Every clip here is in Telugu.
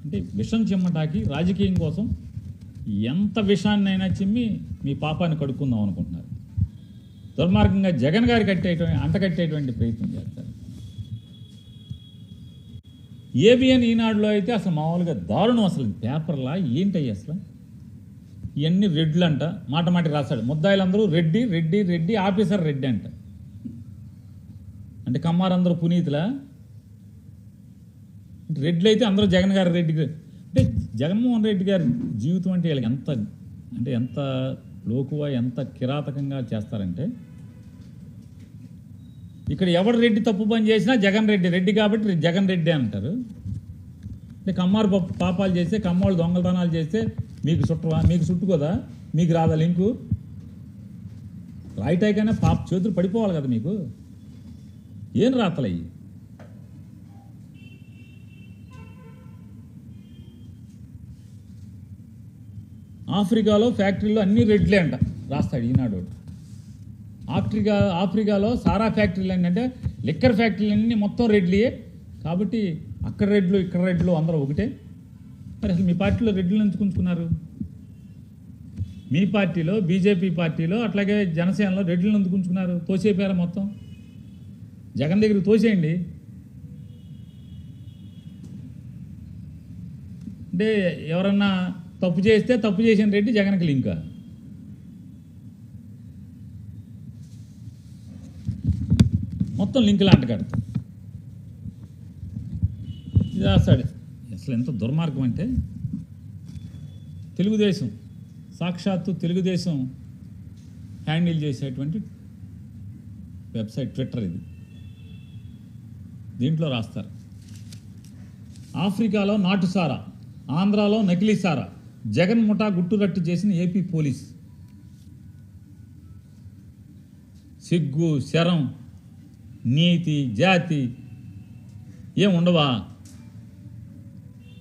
అంటే విషం చిమ్మటాకి రాజకీయం కోసం ఎంత విషాన్నైనా చిమ్మి మీ పాపాన్ని కడుక్కుందాం అనుకుంటున్నారు. దుర్మార్గంగా జగన్ గారి అంటకట్టేటువంటి ప్రయత్నం చేస్తారు. ఏబిఎన్ ఈనాడులో అయితే అసలు మామూలుగా దారుణం. అసలు పేపర్లా ఏంటయ్యి అసలు ఇవన్నీ రెడ్లు అంట. మాట మాటి రాశాడు. ముద్దాయిలందరూ రెడ్డి రెడ్డి రెడ్డి, ఆఫీసర్ రెడ్డి అంట. అంటే కమ్మారందరూ పునీతులా? రెడ్లు అయితే అందరూ జగన్ గారి రెడ్డి. అంటే జగన్మోహన్ రెడ్డి గారి జీవితం అంటే వీళ్ళకి ఎంత లోకువా, ఎంత కిరాతకంగా చేస్తారంటే, ఇక్కడ ఎవడు రెడ్డి తప్పు పని చేసినా జగన్ రెడ్డి, రెడ్డి కాబట్టి జగన్ రెడ్డి అంటారు. అంటే కమ్మారు పాపాలు చేస్తే, కమ్మోళ్ళు దొంగతనాలు చేస్తే మీకు చుట్టవా? మీకు చుట్టుకోదా? మీకు రాదా లింకు? రాయిటాయికైనా పాప చేతులు పడిపోవాలి కదా మీకు. ఏం రాతలయ్యి? ఆఫ్రికాలో ఫ్యాక్టరీలో అన్ని రెడ్లే అంట రాస్తాడు ఈనాడు. ఆఫ్రికాలో సారా ఫ్యాక్టరీలు అంటే లిక్కర్ ఫ్యాక్టరీలన్నీ మొత్తం రెడ్లియే కాబట్టి అక్కడ రెడ్లు ఇక్కడ రెడ్లు అందరూ ఒకటే. మరి అసలు మీ పార్టీలో రెడ్లను ఎందుకుంచుకున్నారు? మీ పార్టీలో, బీజేపీ పార్టీలో, అట్లాగే జనసేనలో రెడ్లను ఎందుకుంచుకున్నారు? తోసేపారా మొత్తం? జగన్ దగ్గరికి తోసేయండి. అంటే ఎవరన్నా తప్పు చేస్తే తప్పు చేసిన రెడ్డి జగన్కి లింకా? మొత్తం లింకులు అంటగడతాం. ఇది రాస్తాడు. అసలు ఎంత దుర్మార్గం అంటే, తెలుగుదేశం సాక్షాత్తు తెలుగుదేశం హ్యాండిల్ చేసేటువంటి వెబ్సైట్ ట్విట్టర్ ఇది. దీంట్లో రాస్తారు, ఆఫ్రికాలో నాటు సారా, ఆంధ్రాలో నకిలీ సారా, జగన్ ముఠా గుట్టురట్టు చేసిన ఏపీ పోలీస్. సిగ్గు, శరం, నీతి, జాతి ఏం ఉండవా?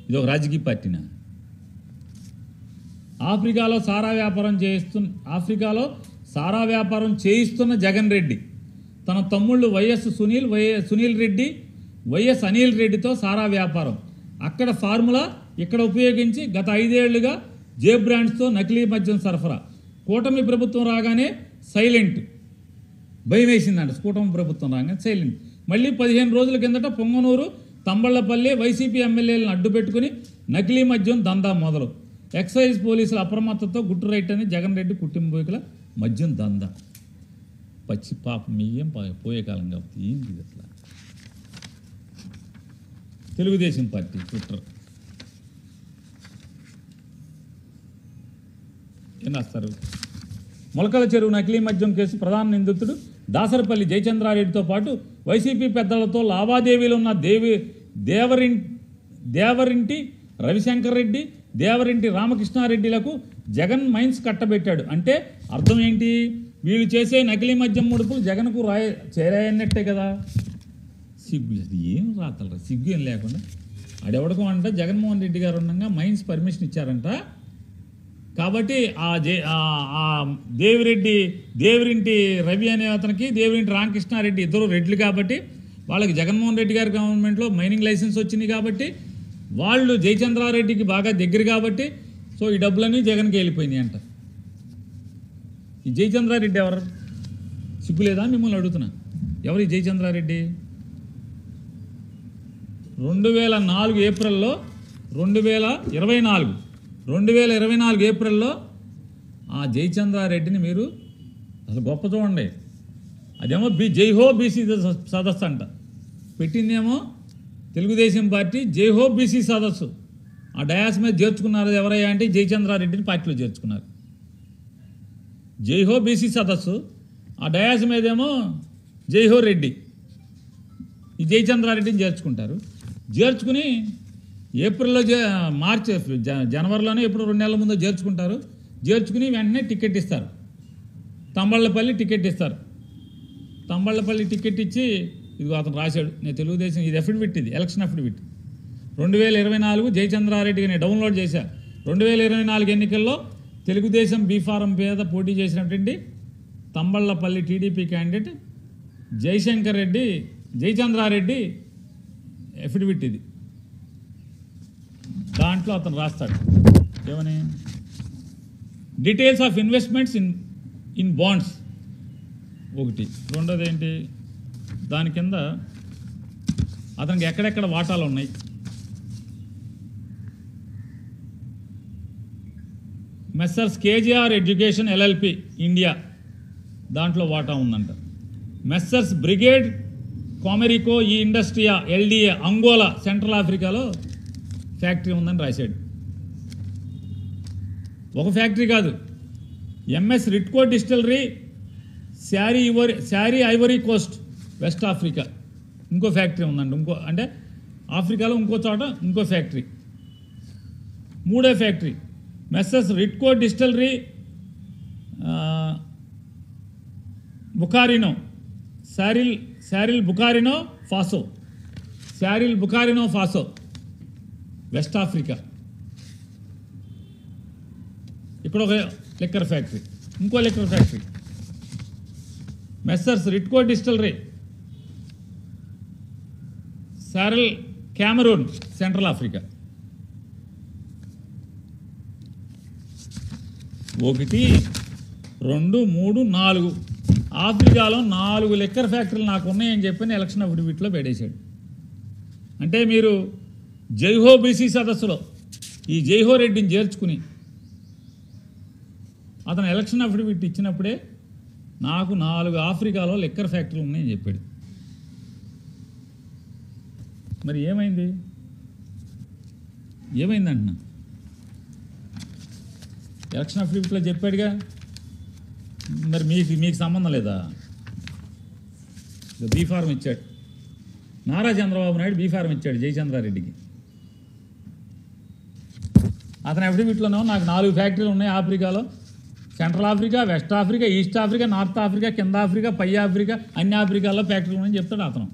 ఇది ఒక రాజకీయ పార్టీనా? ఆఫ్రికాలో సారా వ్యాపారం చేయిస్తున్న జగన్ రెడ్డి తన తమ్ముళ్ళు సునీల్ రెడ్డి, వైఎస్ అనిల్ రెడ్డితో సారా వ్యాపారం. అక్కడ ఫార్ములా ఇక్కడ ఉపయోగించి గత 5 ఏళ్లుగా జే బ్రాండ్స్తో నకిలీ మద్యం సరఫరా. కూటమి ప్రభుత్వం రాగానే సైలెంట్. భయం వేసిందంట కూటమి ప్రభుత్వం రాగానే సైలెంట్. మళ్ళీ 15 రోజుల కిందట పొంగనూరు, తంబళ్లపల్లి వైసీపీ ఎమ్మెల్యేలను అడ్డుపెట్టుకుని నకిలీ మద్యం దందా మొదలు. ఎక్సైజ్ పోలీసుల అప్రమత్తతో గుట్టు రైట్ అని జగన్ రెడ్డి కుటుంబీకుల మద్యం దందా. పచ్చి పాపం మీకేం పోయే కాలం కాబట్టి ఏంటి అట్లా? తెలుగుదేశం పార్టీ ట్విట్టర్ ఏం రాస్తారు? మొలకల చెరువు నకిలీ మద్యం కేసు ప్రధాన నిందితుడు దాసరపల్లి జయచంద్రారెడ్డితో పాటు వైసీపీ పెద్దలతో లావాదేవీలు ఉన్న దేవరింటి రవిశంకర్ రెడ్డి, దేవరింటి రామకృష్ణారెడ్డిలకు జగన్ మైన్స్ కట్టబెట్టాడు. అంటే అర్థం ఏంటి? వీళ్ళు చేసే నకిలీ మద్యం ముడుపులు జగన్కు చేరాయన్నట్టే కదా. సిగ్గు ఏం రాతలరా? సిగ్గు ఏం లేకుండా ఆడెవడకో అంట జగన్మోహన్ రెడ్డి గారు ఉండగా మైన్స్ పర్మిషన్ ఇచ్చారంట. కాబట్టి దేవిరింటి రవి అనే అతనికి, దేవిరింటి రామకృష్ణారెడ్డి ఇద్దరు రెడ్లు కాబట్టి వాళ్ళకి జగన్మోహన్ రెడ్డి గారి గవర్నమెంట్లో మైనింగ్ లైసెన్స్ వచ్చింది కాబట్టి వాళ్ళు జయచంద్రారెడ్డికి బాగా దగ్గర కాబట్టి సో ఈ డబ్బులన్నీ జగన్కి వెళ్ళిపోయినాయి అంట. ఈ జయచంద్రారెడ్డి ఎవరు? సిగ్గులేదా? మిమ్మల్ని అడుగుతున్నా, ఎవరు ఈ జయచంద్రారెడ్డి? 2024 ఏప్రిల్లో 2024 ఏప్రిల్లో ఆ జయచంద్రారెడ్డిని మీరు అసలు గొప్ప చూడండి. అదేమో జైహో బీసీ సదస్సు అంట పెట్టిందేమో తెలుగుదేశం పార్టీ. జైహో బీసీ సదస్సు ఆ డయాస్ మీద చేర్చుకున్నారు ఎవరయ్యా అంటే జయచంద్రారెడ్డిని పార్టీలో చేర్చుకున్నారు. జైహో బీసీ సదస్సు ఆ డయాస్ మీదేమో జైహో రెడ్డి, ఈ జయచంద్రారెడ్డిని చేర్చుకుని ఏప్రిల్లో జనవరిలోనే ఎప్పుడు 2 నెలల ముందు చేర్చుకుని వెంటనే టికెట్ ఇస్తారు. తంబళ్లపల్లి టికెట్ ఇస్తారు. తంబళ్లపల్లి టికెట్ ఇచ్చి ఇదిగో అతను రాశాడు, నేను తెలుగుదేశం, ఇది అఫిడవిట్, ఇది ఎలక్షన్ అఫిడవిట్. 2024 జయచంద్రారెడ్డికి నేను డౌన్లోడ్ చేశా. 2024 ఎన్నికల్లో తెలుగుదేశం బీఫారం మీద పోటీ చేసినటువంటి తంబళ్లపల్లి టీడీపీ క్యాండిడేట్ జయచంద్రారెడ్డి అఫిడవిట్ ఇది. దాంట్లో అతను రాస్తాడు ఏమని, details of investments in bonds ఒకటి. రెండోది ఏంటి, దాని కింద అతనికి ఎక్కడెక్కడ వాటాలు ఉన్నాయి, Messrs KGR education LLP India దాంట్లో వాటా ఉందంట, మెస్సర్స్ బ్రిగేడ్ కామెరికో ఈ ఇండస్ట్రియా ఎల్డిఏ అంగోలా సెంట్రల్ ఆఫ్రికాలో ఫ్యాక్టరీ ఉందని రాశాడు. ఒక ఫ్యాక్టరీ కాదు, MS Ritco distillery SARL Ivory Coast West Africa ఇంకో ఫ్యాక్టరీ ఉందండి. అంటే ఆఫ్రికాలో ఇంకో చోట ఇంకో ఫ్యాక్టరీ, మూడో factory Messrs Ritco distillery Burkina SARL Burkina Faso West Africa. ఇక్కడ ఒక లిక్కర్ ఫ్యాక్టరీ, ఇంకో liquor factory Messrs Ritco distillery SARL Cameroon Central Africa. 1 2 3 4 ఆఫ్రికాలో 4 లిక్కర్ ఫ్యాక్టరీలు నాకు ఉన్నాయని చెప్పి ఎలక్షన్ అఫిడవిట్లో పెట్టేశాడు. అంటే మీరు జైహో బీసీ సదస్సులో ఈ జైహో రెడ్డిని చేర్చుకుని అతను ఎలక్షన్ అఫిడవిట్ ఇచ్చినప్పుడే నాకు 4 ఆఫ్రికాలో లిక్కర్ ఫ్యాక్టరీలు ఉన్నాయని చెప్పాడు. మరి ఏమైంది అంటున్నా, ఎలక్షన్ అఫిడవిట్లో చెప్పాడుగా, మరి మీకు సంబంధం లేదా? బీఫారం ఇచ్చాడు నారా చంద్రబాబు నాయుడు, బీఫారం ఇచ్చాడు జయచంద్రారెడ్డికి. అతని అఫిడవిట్లోనో నాకు 4 ఫ్యాక్టరీలు ఉన్నాయి ఆఫ్రికాలో, central Africa, west Africa, east Africa, north Africa, కింద ఆఫ్రికా, పై ఆఫ్రికా, అన్ని ఆఫ్రికాలో ఫ్యాక్టరీలు ఉన్నాయని చెప్తాడు అతను.